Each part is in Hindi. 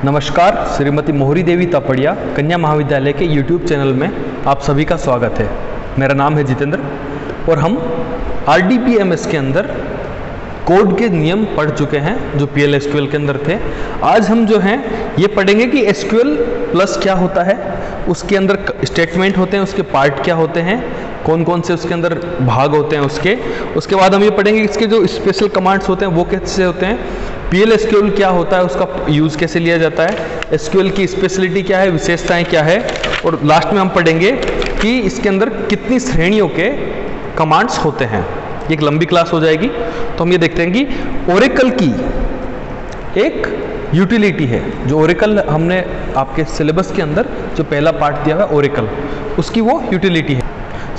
नमस्कार, श्रीमती मोहरी देवी तापड़िया कन्या महाविद्यालय के YouTube चैनल में आप सभी का स्वागत है। मेरा नाम है जितेंद्र और हम RDBMS के अंदर कोड के नियम पढ़ चुके हैं जो PL SQL के अंदर थे। आज हम जो हैं ये पढ़ेंगे कि SQL प्लस क्या होता है, उसके अंदर स्टेटमेंट होते हैं, उसके पार्ट क्या होते हैं, कौन कौन से उसके अंदर भाग होते हैं उसके बाद हम ये पढ़ेंगे इसके जो स्पेशल कमांड्स होते हैं वो कैसे होते हैं, PL SQL क्या होता है, उसका यूज़ कैसे लिया जाता है, SQL की स्पेशलिटी क्या है, विशेषताएं क्या है, और लास्ट में हम पढ़ेंगे कि इसके अंदर कितनी श्रेणियों के कमांड्स होते हैं। एक लंबी क्लास हो जाएगी। तो हम ये देखते हैं कि ओरेकल की एक यूटिलिटी है, जो ओरेकल हमने आपके सिलेबस के अंदर जो पहला पार्ट दिया हुआ है ओरेकल, उसकी वो यूटिलिटी है।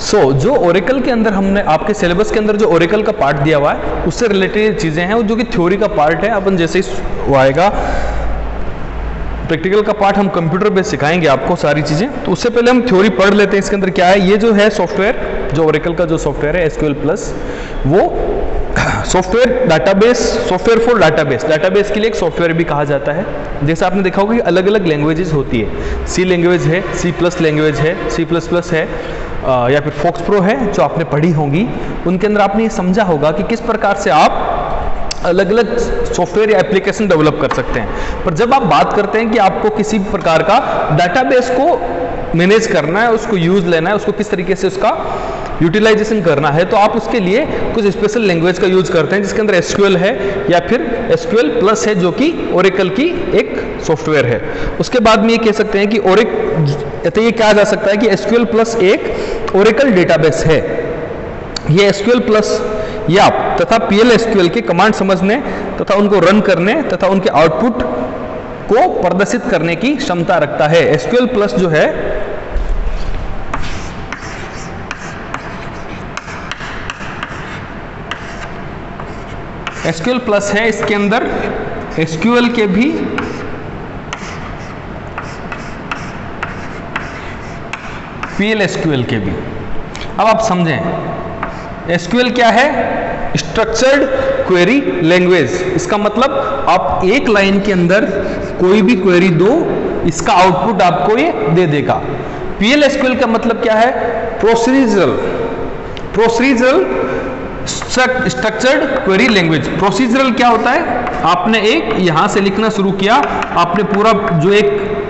जो ओरेकल के अंदर हमने आपके सिलेबस के अंदर जो ओरेकल का पार्ट दिया हुआ है उससे रिलेटेड चीज़ें हैं, जो कि थ्योरी का पार्ट है। अपन जैसे ही वो आएगा प्रैक्टिकल का पार्ट हम कंप्यूटर बेस सिखाएंगे आपको सारी चीज़ें। तो उससे पहले हम थ्योरी पढ़ लेते हैं। इसके अंदर क्या है, ये जो है सॉफ्टवेयर, जो ओरेकल का जो सॉफ्टवेयर है SQL प्लस, वो software database, software for database के लिए एक सॉफ्टवेयर भी कहा जाता है। जैसे आपने देखा होगा कि अलग अलग लैंग्वेजेस होती है, C लैंग्वेज है, C+ लैंग्वेज है, C++ है, या फिर फोक्स प्रो है जो आपने पढ़ी होंगी। उनके अंदर आपने ये समझा होगा कि किस प्रकार से आप अलग अलग सॉफ्टवेयर या एप्लीकेशन डेवलप कर सकते हैं। पर जब आप बात करते हैं कि आपको किसी प्रकार का डाटाबेस को मैनेज करना है, उसको यूज लेना है, उसको किस तरीके से उसका यूटिलाइजेशन करना है, तो आप उसके लिए कुछ स्पेशल लैंग्वेज का यूज करते हैं, जिसके अंदर SQL है या फिर SQL प्लस है, जो कि ओरेकल की एक सॉफ्टवेयर है। उसके बाद में ये कह सकते हैं कि तो ये कहा जा सकता है कि SQL प्लस एक ओरेकल डेटाबेस है। ये SQL प्लस या तथा PL SQL के कमांड समझने तथा उनको रन करने तथा उनके आउटपुट को प्रदर्शित करने की क्षमता रखता है। SQL प्लस जो है SQL प्लस है, इसके अंदर SQL के भी PL SQL के भी। अब आप समझें SQL क्या है, स्ट्रक्चर्ड क्वेरी लैंग्वेज। इसका मतलब आप एक लाइन के अंदर कोई भी क्वेरी दो, इसका आउटपुट आपको ये दे देगा। PL SQL का मतलब क्या है, procedural structured query language. Procedural क्या होता है, आपने एक यहां से लिखना शुरू किया, आपने पूरा जो एक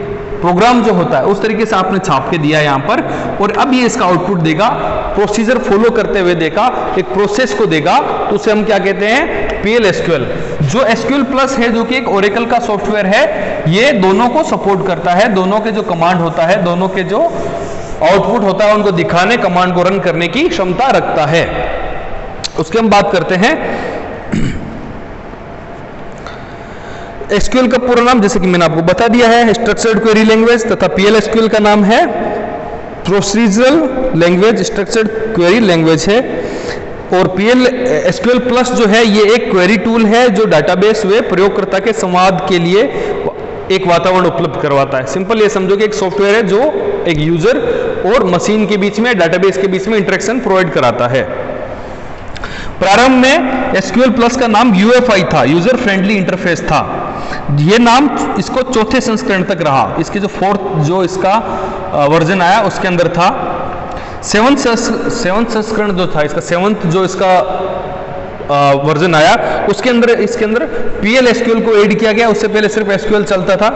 प्रोग्राम जो होता है उस तरीके से आपने छाप के दिया यहाँ पर, और अब ये इसका आउटपुट देगा, प्रोसीजर फॉलो करते हुए देगा, एक प्रोसेस को देगा, तो उसे हम क्या कहते हैं, PL SQL। जो SQL प्लस है, जो कि एक ओरेकल का सॉफ्टवेयर है, ये दोनों को सपोर्ट करता है। दोनों के जो कमांड होता है, दोनों के जो आउटपुट होता है, उनको दिखाने, कमांड को रन करने की क्षमता रखता है। उसके हम बात करते हैं SQL का पूरा नाम, जैसे कि मैंने आपको बता दिया है, स्ट्रक्चर्ड क्वेरी लैंग्वेज, तथा PL SQL का नाम है procedural language structured query language है। और PL SQL प्लस जो है ये एक क्वेरी टूल है जो डाटाबेस वे प्रयोगकर्ता के संवाद के लिए एक वातावरण उपलब्ध करवाता है। सिंपल ये समझो कि एक सॉफ्टवेयर है जो एक यूजर और मशीन के बीच में, डाटाबेस के बीच में इंटरेक्शन प्रोवाइड कराता है। प्रारंभ में SQL प्लस का नाम UFI था, यूजर फ्रेंडली इंटरफेस था। ये नाम इसको चौथे संस्करण तक रहा। इसके जो फोर्थ जो इसका वर्जन आया उसके अंदर था। सेवंथ संस्करण जो था इसका, सेवंथ जो इसका वर्जन आया उसके अंदर इसके अंदर PL SQL को ऐड किया गया। उससे पहले सिर्फ SQL चलता था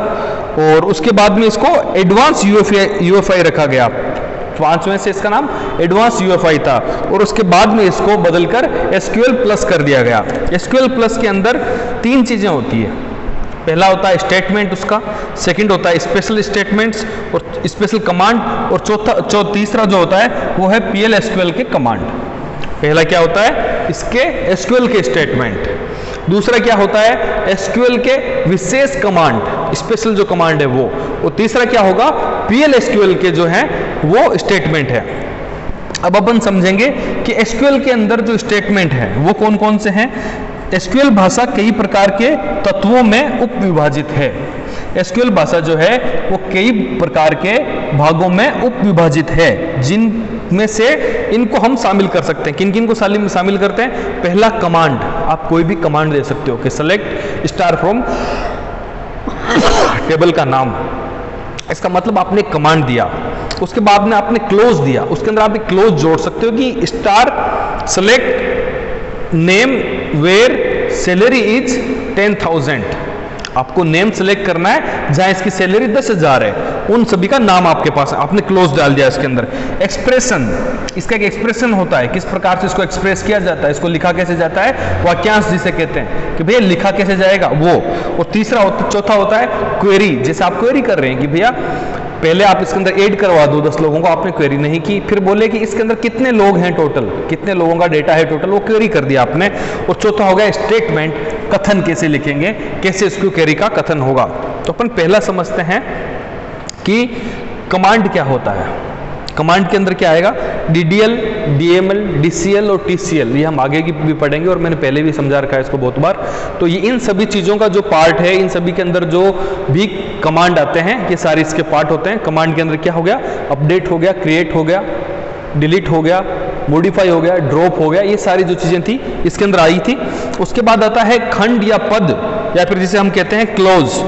और उसके बाद में इसको एडवांस UFI रखा गया। पांचवें से इसका नाम एडवांस UFI था और उसके बाद में इसको बदलकर SQL प्लस कर दिया गया। SQL प्लस के अंदर तीन चीजें होती है। पहला होता है स्टेटमेंट उसका, सेकंड होता है स्पेशल स्टेटमेंट्स और स्पेशल कमांड, और तीसरा जो होता है वो है PL SQL के कमांड। पहला क्या होता है, इसके SQL के स्टेटमेंट। दूसरा क्या होता है, SQL के विशेष कमांड, स्पेशल जो कमांड है वो। और तीसरा क्या होगा, PL SQL के जो है वो स्टेटमेंट है। अब अपन समझेंगे कि SQL के अंदर जो स्टेटमेंट है वो कौन कौन से हैं। SQL भाषा कई प्रकार के तत्वों में उप विभाजित है। SQL भाषा जो है वो कई प्रकार के भागों में उप विभाजित है, जिनमें से इनको हम शामिल कर सकते हैं। किन किन को शामिल करते हैं। पहला कमांड, आप कोई भी कमांड दे सकते हो कि सेलेक्ट स्टार फ्रॉम टेबल का नाम। इसका मतलब आपने कमांड दिया, उसके बाद में आपने क्लोज दिया, उसके अंदर आप एक क्लोज जोड़ सकते हो कि star select name where salary is 10,000। आपको नेम सेलेक्ट करना है जहां इसकी सैलरी 10,000 है, उन सभी का नाम आपके पास है, आपने क्लोज डाल दिया इसके अंदर। एक्सप्रेशन, इसका एक एक्सप्रेशन होता है, किस प्रकार से इसको एक्सप्रेस किया जाता है, इसको लिखा कैसे जाता है, वाक्यांश जिसे कहते हैं कि भैया लिखा कैसे जाएगा वो। और चौथा होता है क्वेरी, जैसे आप क्वेरी कर रहे हैं कि भैया पहले आप इसके अंदर ऐड करवा दो 10 लोगों को, आपने क्वेरी नहीं की, फिर बोले कि इसके अंदर कितने लोग हैं टोटल, कितने लोगों का डेटा है टोटल, वो क्वेरी कर दिया आपने। और चौथा हो गया स्टेटमेंट, कथन कैसे लिखेंगे, कैसे इसको क्वेरी का कथन होगा। तो अपन पहला समझते हैं कि कमांड क्या होता है। कमांड के अंदर क्या आएगा, DDL, DML, DCL और TCL, ये हम आगे की भी पढ़ेंगे और मैंने पहले भी समझा रखा है इसको बहुत बार। तो ये इन सभी चीज़ों का जो पार्ट है, इन सभी के अंदर जो भी कमांड आते हैं ये सारे इसके पार्ट होते हैं। कमांड के अंदर क्या हो गया, अपडेट हो गया, क्रिएट हो गया, डिलीट हो गया, मॉडिफाई हो गया, ड्रॉप हो गया, ये सारी जो चीज़ें थी इसके अंदर आई थी। उसके बाद आता है खंड या पद, या फिर जिसे हम कहते हैं क्लोज।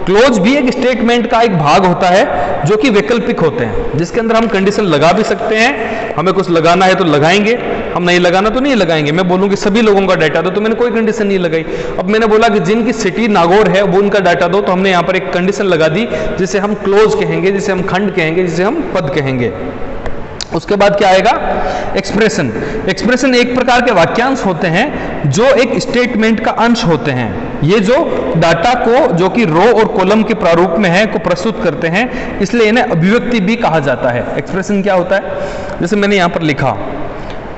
क्लोज भी एक स्टेटमेंट का एक भाग होता है जो कि वैकल्पिक होते हैं, जिसके अंदर हम कंडीशन लगा भी सकते हैं, हमें कुछ लगाना है तो लगाएंगे, हम नहीं लगाना तो नहीं लगाएंगे। मैं बोलूँ कि सभी लोगों का डाटा दो, तो मैंने कोई कंडीशन नहीं लगाई। अब मैंने बोला कि जिनकी सिटी नागौर है वो उनका डाटा दो, तो हमने यहाँ पर एक कंडीशन लगा दी जिसे हम क्लोज कहेंगे, जिसे हम खंड कहेंगे, जिसे हम पद कहेंगे। उसके बाद क्या आएगा, एक्सप्रेशन। एक्सप्रेशन एक प्रकार के वाक्यांश होते हैं जो एक स्टेटमेंट का अंश होते हैं। ये जो डाटा को, जो कि रो और कॉलम के प्रारूप में है, को प्रस्तुत करते हैं, इसलिए इन्हें अभिव्यक्ति भी कहा जाता है। एक्सप्रेशन क्या होता है, जैसे मैंने यहां पर लिखा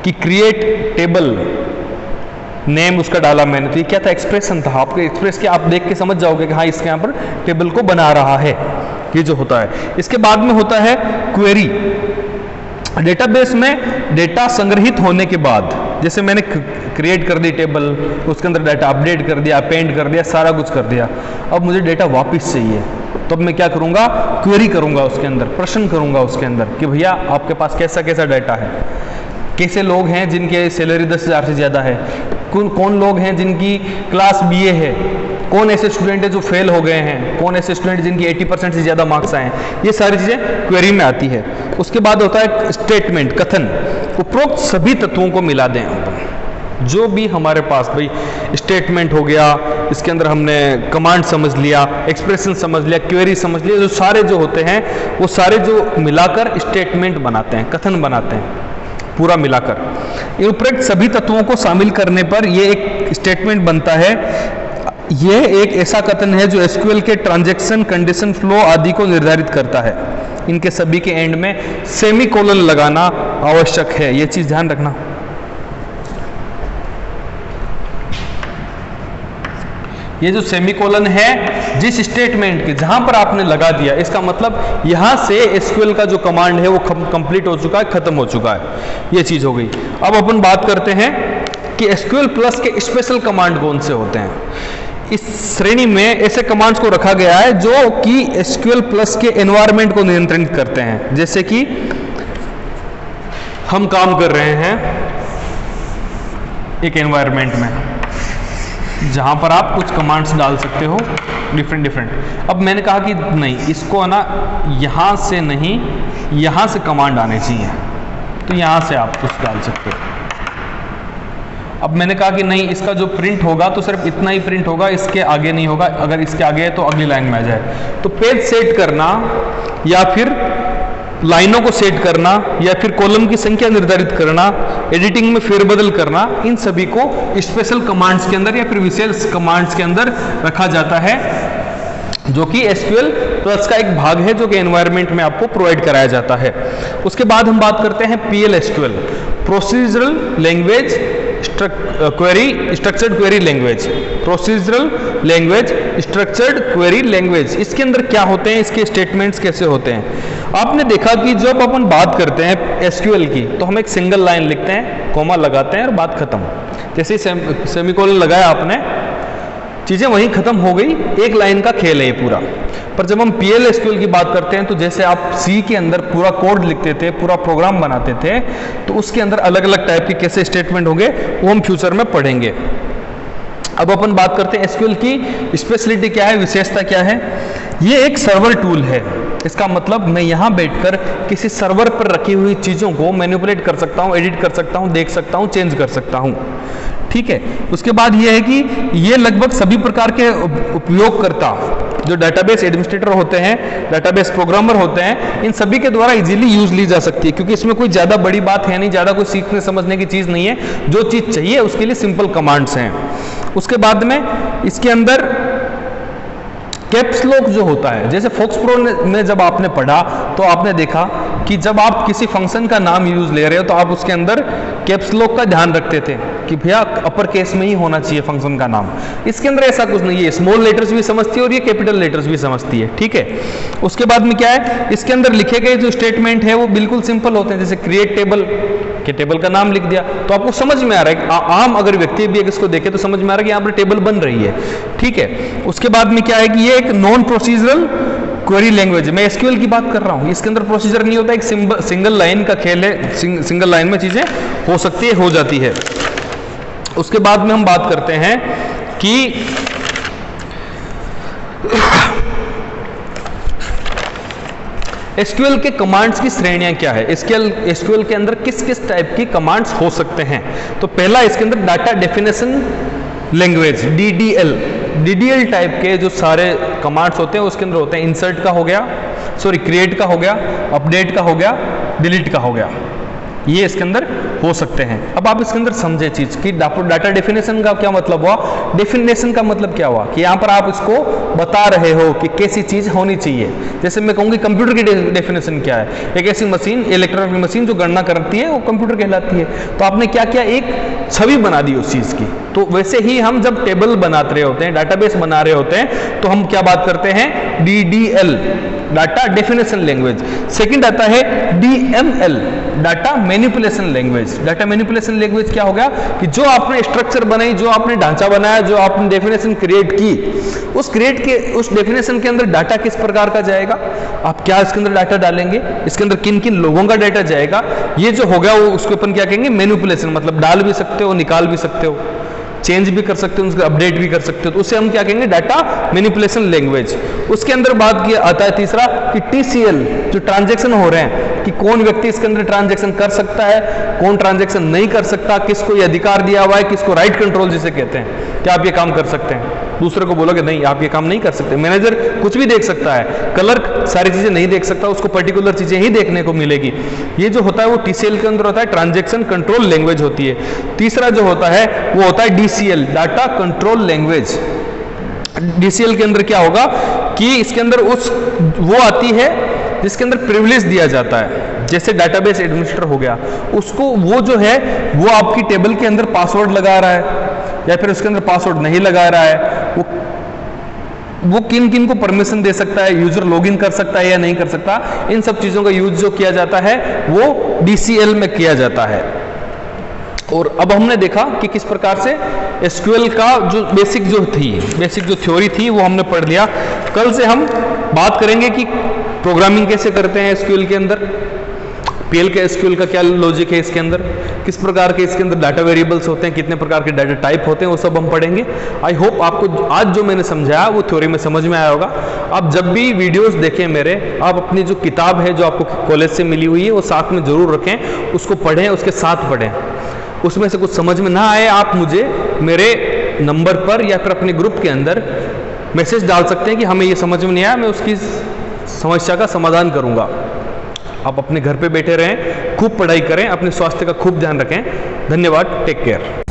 कि क्रिएट टेबल, नेम उसका डाला मैंने, तो ये क्या था, एक्सप्रेशन था। आपको एक्सप्रेस के आप देख के समझ जाओगे कि हाँ इसके यहाँ पर टेबल को बना रहा है, ये जो होता है। इसके बाद में होता है क्वेरी। डेटाबेस में डेटा संग्रहित होने के बाद, जैसे मैंने क्रिएट कर दी टेबल, उसके अंदर डाटा अपडेट कर दिया, अपेंड कर दिया, सारा कुछ कर दिया, अब मुझे डेटा वापस चाहिए, तो अब मैं क्या करूंगा, क्वेरी करूंगा, उसके अंदर प्रश्न करूंगा उसके अंदर कि भैया आपके पास कैसा कैसा डाटा है, कैसे लोग हैं जिनके सैलरी 10,000 से ज़्यादा है, कौन लोग हैं जिनकी क्लास BA है, कौन ऐसे स्टूडेंट है जो फेल हो गए हैं, कौन ऐसे स्टूडेंट जिनकी 80% से ज़्यादा मार्क्स आए हैं, ये सारी चीज़ें क्वेरी में आती है। उसके बाद होता है स्टेटमेंट, कथन। उपरोक्त सभी तत्वों को मिला दें, जो भी हमारे पास, भाई स्टेटमेंट हो गया, इसके अंदर हमने कमांड समझ लिया, एक्सप्रेशन समझ लिया, क्वेरी समझ लिया, जो सारे जो होते हैं वो सारे जो मिलाकर स्टेटमेंट बनाते हैं, कथन बनाते हैं, पूरा मिलाकर। उपरोक्त सभी तत्वों को शामिल करने पर यह एक स्टेटमेंट बनता है। यह एक ऐसा कथन है जो SQL के ट्रांजैक्शन, कंडीशन फ्लो आदि को निर्धारित करता है। इनके सभी के एंड में सेमीकोलन लगाना आवश्यक है, यह चीज ध्यान रखना। ये जो सेमीकोलन है, जिस स्टेटमेंट के जहां पर आपने लगा दिया, इसका मतलब यहां से SQL का जो कमांड है वो कंप्लीट हो चुका है, खत्म हो चुका है, ये चीज हो गई। अब अपन बात करते हैं कि SQL प्लस के स्पेशल कमांड कौन से होते हैं। इस श्रेणी में ऐसे कमांड्स को रखा गया है जो कि SQL प्लस के एनवायरनमेंट को नियंत्रित करते हैं। जैसे कि हम काम कर रहे हैं एक एनवायरनमेंट में जहां पर आप कुछ कमांड्स डाल सकते हो डिफरेंट। अब मैंने कहा कि नहीं, इसको ना यहां से नहीं, यहां से कमांड आने चाहिए, तो यहां से आप कुछ डाल सकते हो। अब मैंने कहा कि नहीं, इसका जो प्रिंट होगा तो सिर्फ इतना ही प्रिंट होगा, इसके आगे नहीं होगा, अगर इसके आगे है तो अगली लाइन में आ जाए। तो पेज सेट करना या फिर लाइनों को सेट करना या फिर कॉलम की संख्या निर्धारित करना, एडिटिंग में फेरबदल करना, इन सभी को स्पेशल कमांड्स के अंदर या फिर विशेष कमांड्स के अंदर रखा जाता है, जो कि SQL प्लस का एक भाग है जो कि एनवायरनमेंट में आपको प्रोवाइड कराया जाता है। उसके बाद हम बात करते हैं PL/SQL, procedural language query structured query language. Procedural language structured query language, इसके अंदर क्या होते हैं, इसके स्टेटमेंट्स कैसे होते हैं। आपने देखा कि जब अपन बात करते हैं SQL की, तो हम एक सिंगल लाइन लिखते हैं, कॉमा लगाते हैं और बात खत्म। जैसे सेमीकोलन लगाया आपने, चीजें वहीं खत्म हो गई, एक लाइन का खेल है ये पूरा। पर जब हम PL/SQL की बात करते हैं, तो जैसे आप C के अंदर पूरा कोड लिखते थे, पूरा प्रोग्राम बनाते थे, तो उसके अंदर अलग अलग टाइप के कैसे स्टेटमेंट होंगे वो हम फ्यूचर में पढ़ेंगे। अब अपन बात करते हैं SQL की स्पेशलिटी क्या है, विशेषता क्या है। ये एक सर्वर टूल है। इसका मतलब मैं यहाँ बैठकर किसी सर्वर पर रखी हुई चीज़ों को मैनिपुलेट कर सकता हूँ, एडिट कर सकता हूँ, देख सकता हूँ, चेंज कर सकता हूँ। ठीक है, उसके बाद ये है कि ये लगभग सभी प्रकार के उपयोगकर्ता जो डेटाबेस एडमिनिस्ट्रेटर होते हैं, डेटाबेस प्रोग्रामर होते हैं, इन सभी के द्वारा इजीली यूज ली जा सकती है, क्योंकि इसमें कोई ज़्यादा बड़ी बात है नहीं, ज़्यादा कोई सीखने समझने की चीज़ नहीं है। जो चीज़ चाहिए उसके लिए सिंपल कमांड्स हैं। उसके बाद में इसके अंदर कैप्स लॉक जो होता है, जैसे फोक्स प्रो में जब आपने पढ़ा तो आपने देखा कि जब आप किसी फंक्शन का नाम यूज ले रहे हो तो आप उसके अंदर कैप्स लॉक का ध्यान रखते थे कि भैया अपर केस में ही होना चाहिए फंक्शन का नाम। इसके अंदर ऐसा कुछ नहीं है, स्मॉल लेटर्स भी समझती है और ये कैपिटल लेटर्स भी समझती है। ठीक है, उसके बाद में क्या है, इसके अंदर लिखे गए जो स्टेटमेंट है वो बिल्कुल सिंपल होते हैं। जैसे क्रिएट टेबल के टेबल का नाम लिख दिया तो आपको समझ में आ रहा है, आम अगर व्यक्ति भी इसको देखे तो समझ में आ रहा है कि यहाँ पर टेबल बन रही है। ठीक है, उसके बाद में क्या है कि ये एक नॉन प्रोसीजरल क्वेरी लैंग्वेज, मैं एसक्यूएल की बात कर रहा हूँ, इसके अंदर प्रोसीजर नहीं होता, एक सिंगल लाइन का खेल है, सिंगल लाइन में चीजें हो सकती है, हो जाती है। उसके बाद में हम बात करते हैं कि एसक्यूएल के कमांड्स की श्रेणियां क्या है, एसक्यूएल के अंदर किस किस टाइप की कमांड्स हो सकते हैं। तो पहला इसके अंदर data definition language DDL type के जो सारे कमांड्स होते हैं उसके अंदर होते हैं। इंसर्ट का हो गया, क्रिएट का हो गया, अपडेट का हो गया, डिलीट का हो गया, ये इसके अंदर हो सकते हैं। अब आप इसके अंदर समझे चीज कि डाटा डेफिनेशन का क्या मतलब हुआ। डेफिनेशन का मतलब क्या हुआ कि यहां पर आप इसको बता रहे हो कि कैसी चीज होनी चाहिए। जैसे मैं कहूंगी कंप्यूटर की डेफिनेशन क्या है, एक ऐसी मशीन, इलेक्ट्रॉनिक मशीन जो गणना करती है वो कंप्यूटर कहलाती है। तो आपने क्या किया, एक छवि बना दी उस चीज की। तो वैसे ही हम जब टेबल बनाते रहे होते हैं, डाटाबेस बना रहे होते हैं, तो हम क्या बात करते हैं, DDL data definition language. Second आता है DML data manipulation language. Data manipulation language क्या हो गया कि जो आपने स्ट्रक्चर बनाई, जो आपने ढांचा बनाया, जो आपने डेफिनेशन क्रिएट की, उस डेफिनेशन के अंदर डाटा किस प्रकार का जाएगा, आप क्या इसके अंदर डाटा डालेंगे, इसके अंदर किन किन लोगों का डाटा जाएगा, ये जो हो गया वो उसके अपन क्या कहेंगे, मैनिपुलेशन। मतलब डाल भी सकते हो, निकाल भी सकते हो, चेंज भी कर सकते हो, उसको अपडेट भी कर सकते हो, तो उसे हम क्या कहेंगे, डाटा मैनिपुलेशन लैंग्वेज। उसके अंदर बात किया आता है तीसरा कि टीसीएल, जो ट्रांजैक्शन हो रहे हैं कि कौन व्यक्ति इसके अंदर ट्रांजैक्शन कर सकता है, कौन ट्रांजैक्शन नहीं कर सकता, किसको ये अधिकार दिया हुआ है, किसको राइट कंट्रोल जिसे कहते हैं, क्या आप ये काम कर सकते हैं, दूसरे को बोलोगे नहीं आप ये काम नहीं कर सकते। मैनेजर कुछ भी देख सकता है, क्लर्क सारी चीजें नहीं देख सकता, उसको पर्टिकुलर चीजें ही देखने को मिलेगी। ये जो होता है वो टीसीएल के अंदर होता है, ट्रांजैक्शन कंट्रोल लैंग्वेज होती है। तीसरा जो होता है वो होता है DCL, data control language. DCL के अंदर क्या होगा कि इसके अंदर वो आती है जिसके अंदर प्रिविलेज दिया जाता है। जैसे डाटाबेस एडमिनिस्ट्रेटर हो गया, उसको वो जो है वो आपकी टेबल के अंदर पासवर्ड लगा रहा है या फिर उसके अंदर पासवर्ड नहीं लगा रहा है, वो किन किन को परमिशन दे सकता है, यूजर लॉगिन कर सकता है या नहीं कर सकता, इन सब चीजों का यूज जो किया जाता है वो डीसीएल में किया जाता है। और अब हमने देखा कि किस प्रकार से एसक्यूएल का जो बेसिक जो थ्योरी थी वो हमने पढ़ लिया। कल से हम बात करेंगे कि प्रोग्रामिंग कैसे करते हैं एसक्यूएल के अंदर, पीएल के एसक्यूएल का क्या लॉजिक है इसके अंदर, किस प्रकार के इसके अंदर डाटा वेरिएबल्स होते हैं, कितने प्रकार के डाटा टाइप होते हैं, वो सब हम पढ़ेंगे। आई होप आपको आज जो मैंने समझाया वो थ्योरी में समझ में आया होगा। आप जब भी वीडियोस देखें मेरे, आप अपनी जो किताब है जो आपको कॉलेज से मिली हुई है वो साथ में जरूर रखें, उसको पढ़ें, उसके साथ पढ़ें। उसमें से कुछ समझ में ना आए आप मुझे मेरे नंबर पर या फिर अपने ग्रुप के अंदर मैसेज डाल सकते हैं कि हमें ये समझ में नहीं आया, मैं उसकी समस्या का समाधान करूंगा। आप अपने घर पे बैठे रहें, खूब पढ़ाई करें, अपने स्वास्थ्य का खूब ध्यान रखें। धन्यवाद, टेक केयर।